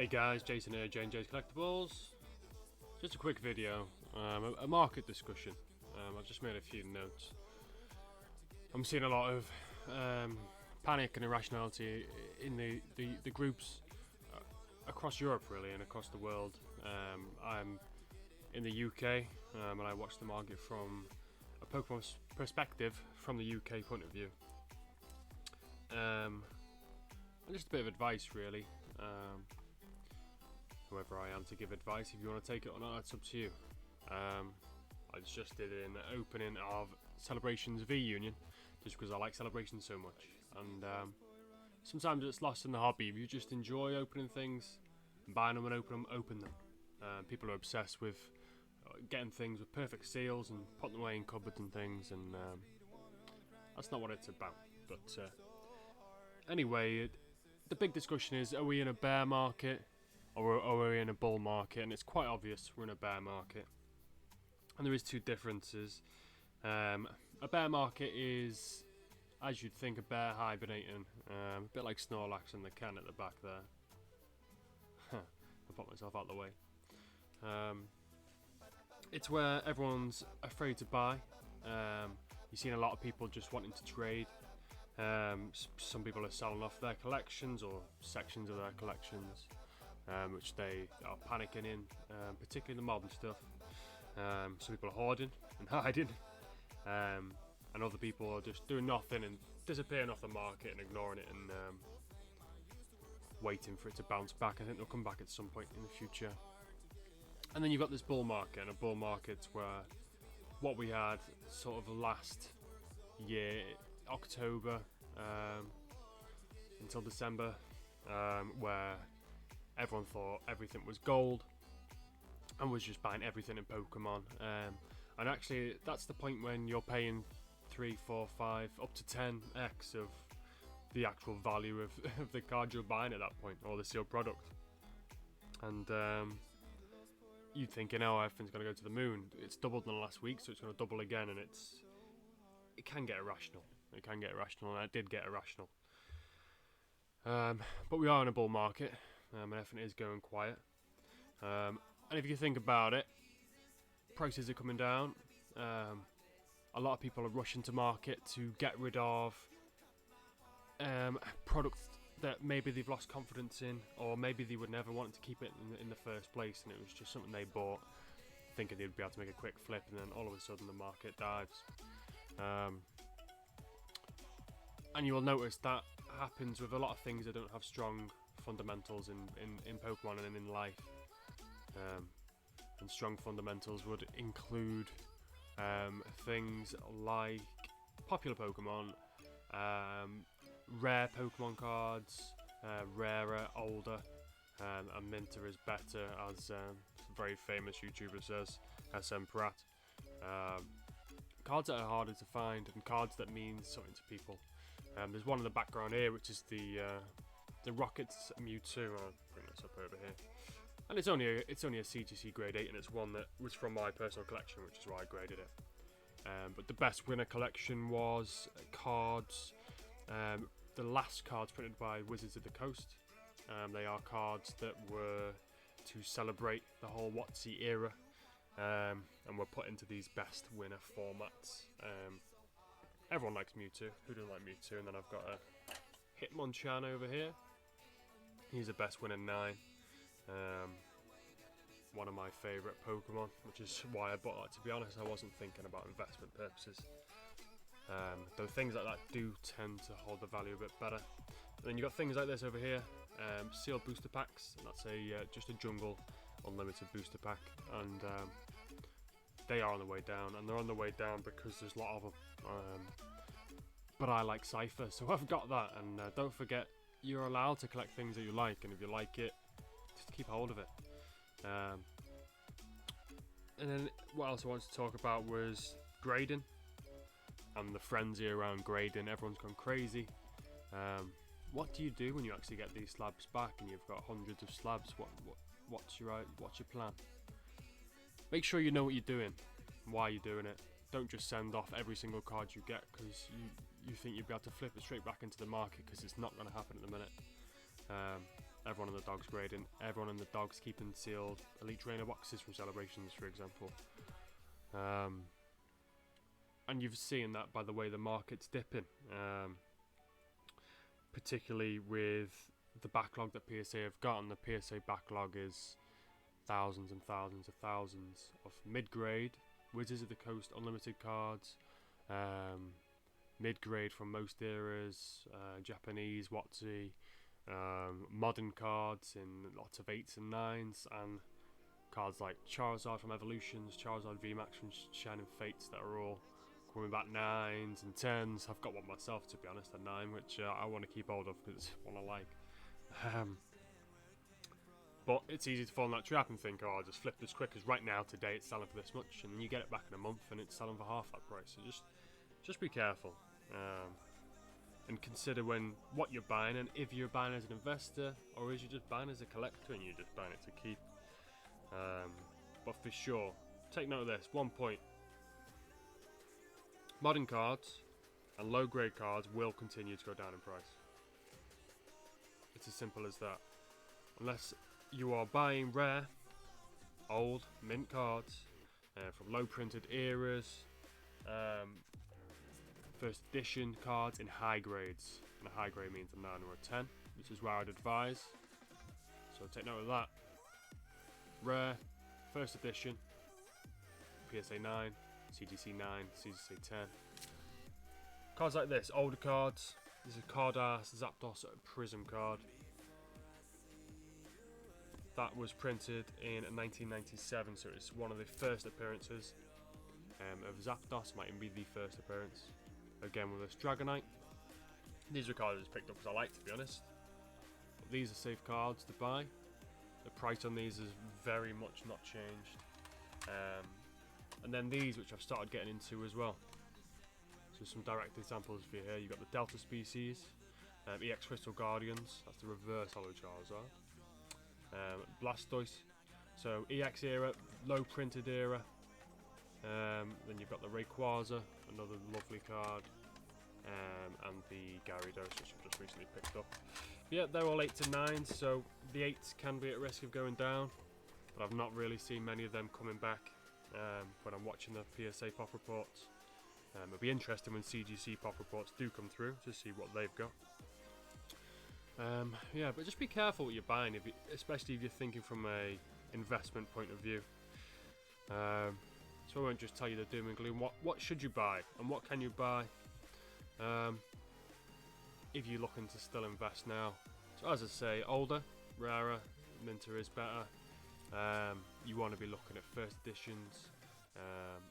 Hey guys, Jason here, J&J's Collectibles. Just a quick video, a market discussion. I've just made a few notes. I'm seeing a lot of panic and irrationality in the groups across Europe really and across the world. I'm in the UK and I watch the market from a Pokemon perspective from the UK point of view. And just a bit of advice really. Whoever I am to give advice, if you want to take it or not, it's up to you. I just did an opening of Celebrations V Union, just because I like Celebrations so much. And sometimes it's lost in the hobby. If you just enjoy opening things, buying them and open them. People are obsessed with getting things with perfect seals and putting them away in cupboards and things, and that's not what it's about. But anyway, the big discussion is, are we in a bear market? Or are we in a bull market? And it's quite obvious we're in a bear market. And there is two differences. A bear market is, as you'd think, a bear hibernating. A bit like Snorlax in the can at the back there. I put myself out the way. It's where everyone's afraid to buy. You've seen a lot of people just wanting to trade. Some people are selling off their collections or sections of their collections. Which they are panicking in, particularly the modern stuff. Some people are hoarding and hiding, and other people are just doing nothing and disappearing off the market and ignoring it and waiting for it to bounce back. I think they'll come back at some point in the future. And then you've got this bull market, and a bull market's where what we had sort of last year, October until December, where everyone thought everything was gold and was just buying everything in Pokemon. And actually, that's the point when you're paying 3, 4, 5, up to 10x of the actual value of the card you're buying at that point, or the sealed product. And you're thinking, oh, everything's going to go to the moon. It's doubled in the last week, so it's going to double again, and it can get irrational. It can get irrational, and it did get irrational. But we are in a bull market. And everything is going quiet. And if you think about it, prices are coming down. A lot of people are rushing to market to get rid of products that maybe they've lost confidence in, or maybe they would never want to keep it in the first place, and it was just something they bought thinking they'd be able to make a quick flip, and then all of a sudden the market dives. And you will notice that happens with a lot of things that don't have strong fundamentals in Pokemon and in life. And strong fundamentals would include things like popular Pokemon, rare Pokemon cards, rarer, older, and minter is better, as a very famous YouTuber says, SM Pratt. Cards that are harder to find, and cards that mean something to people. There's one in the background here, which is the Rockets Mewtwo. I'll bring this up over here, and it's only a CGC grade 8, and it's one that was from my personal collection, which is why I graded it. But the best winner collection was cards. The last cards printed by Wizards of the Coast. They are cards that were to celebrate the whole WotC era, and were put into these best winner formats. Everyone likes Mewtwo. Who doesn't like Mewtwo? And then I've got a Hitmonchan over here. He's a best winner 9. One of my favourite Pokemon, which is why I bought that. To be honest, I wasn't thinking about investment purposes. Though things like that do tend to hold the value a bit better. And then you've got things like this over here, sealed booster packs, and that's just a jungle unlimited booster pack. And they are on the way down, and they're on the way down because there's a lot of them. But I like Cypher, so I've got that. And don't forget, you're allowed to collect things that you like, and if you like it, just keep hold of it. And then what else I wanted to talk about was grading and the frenzy around grading. Everyone's gone crazy. What do you do when you actually get these slabs back and you've got hundreds of slabs? What's your plan? Make sure you know what you're doing, why you're doing it. Don't just send off every single card you get because you think you'll be able to flip it straight back into the market, because it's not going to happen at the minute. everyone in the dog's grading, everyone in the dog's keeping sealed Elite Trainer boxes from Celebrations, for example. And you've seen that by the way the market's dipping, particularly with the backlog that PSA have got, and the PSA backlog is thousands and thousands of thousands of mid-grade Wizards of the Coast Unlimited cards, mid-grade from most eras, Japanese WotC, modern cards in lots of 8s and 9s, and cards like Charizard from Evolutions, Charizard VMAX from Shining Fates that are all coming back 9s and 10s. I've got one myself, to be honest, a 9, which I want to keep hold of because it's one I like. But it's easy to fall in that trap and think, oh, I'll just flip this quick, because right now, today, it's selling for this much, and then you get it back in a month and it's selling for half that price. So just be careful. And consider what you're buying, and if you're buying as an investor, or is you just buying as a collector and you're just buying it to keep. But for sure, take note of this. 1 point. Modern cards and low grade cards will continue to go down in price. It's as simple as that. Unless you are buying rare, old, mint cards from low printed eras, first edition cards in high grades. And a high grade means a 9 or a 10, which is where I'd advise. So take note of that. Rare, first edition, PSA 9, CGC 9, CGC 10. Cards like this, older cards. This is a Cardass Zapdos Prism card. That was printed in 1997, so it's one of the first appearances of Zapdos. Might even be the first appearance. Again with this Dragonite. These are cards I just picked up because I like, to be honest. But these are safe cards to buy. The price on these is very much not changed. And then these, which I've started getting into as well. So some direct examples for you here. You've got the Delta Species, EX Crystal Guardians. That's the reverse Holo Charizard. Blastoise. So EX era, low printed era. Then you've got the Rayquaza, another lovely card. And the Gyarados, which I've just recently picked up. Yeah, they're all 8s and 9s, so the 8s can be at risk of going down, but I've not really seen many of them coming back when I'm watching the PSA pop reports. It'll be interesting when CGC pop reports do come through to see what they've got. Yeah, but just be careful what you're buying, especially if you're thinking from a investment point of view. So I won't just tell you the doom and gloom. What should you buy and what can you buy? If you're looking to still invest now. So as I say, older, rarer, minter is better. You want to be looking at first editions.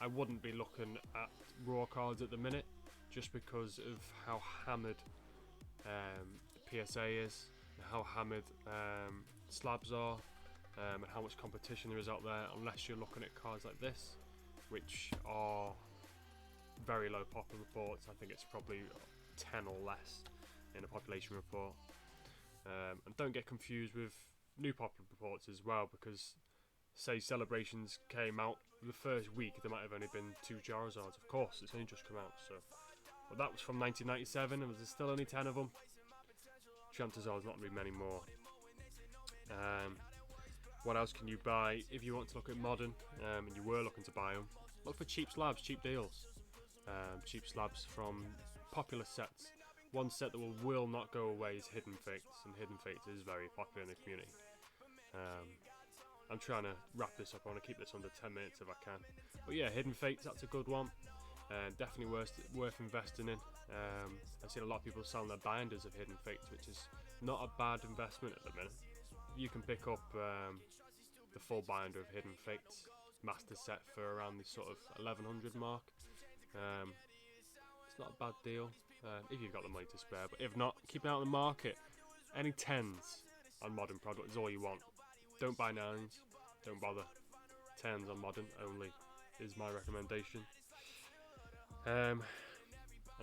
I wouldn't be looking at raw cards at the minute, just because of how hammered PSA is, and how hammered slabs are, and how much competition there is out there, unless you're looking at cards like this, which are very low popper reports. I think it's probably 10 or less in a population report. And don't get confused with new popper reports as well, because say Celebrations came out the first week, there might have only been 2 Charizards. Of course, it's only just come out, so. But that was from 1997, and there's still only 10 of them. Chances are there's not going to be many more. What else can you buy if you want to look at modern, and you were looking to buy them? Look for cheap slabs, cheap deals. Cheap slabs from popular sets. One set that will not go away is Hidden Fates, and Hidden Fates is very popular in the community. I'm trying to wrap this up. I want to keep this under 10 minutes if I can. But yeah, Hidden Fates, that's a good one. Definitely worth investing in. I've seen a lot of people selling their binders of Hidden Fates, which is not a bad investment at the minute. You can pick up the full binder of Hidden Fates master set for around the sort of 1100 mark. It's not a bad deal if you've got the money to spare, but if not, keep an eye on the market. Any 10s on modern product is all you want. Don't buy 9s, don't bother. 10s on modern only is my recommendation. And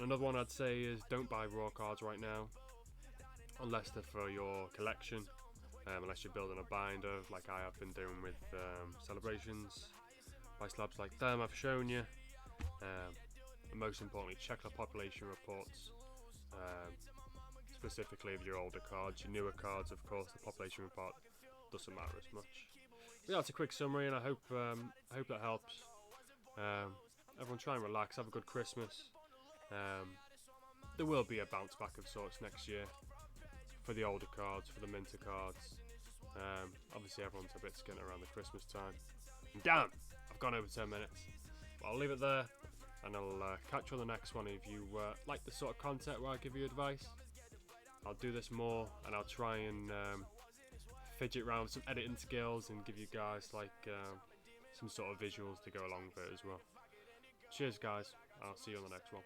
another one I'd say is don't buy raw cards right now, unless they're for your collection, unless you're building a binder like I have been doing with Celebrations. Buy slabs like them I've shown you. And most importantly, check the population reports. specifically of your older cards. Your newer cards, of course, the population report doesn't matter as much. But yeah, that's a quick summary, and I hope that helps. Everyone try and relax, have a good Christmas. There will be a bounce back of sorts next year for the older cards, for the minter cards. Obviously everyone's a bit skint around the Christmas time. And damn, I've gone over 10 minutes. But I'll leave it there, and I'll catch you on the next one. If you like the sort of content where I give you advice, I'll do this more, and I'll try and fidget around with some editing skills and give you guys like some sort of visuals to go along with it as well. Cheers guys, I'll see you on the next one.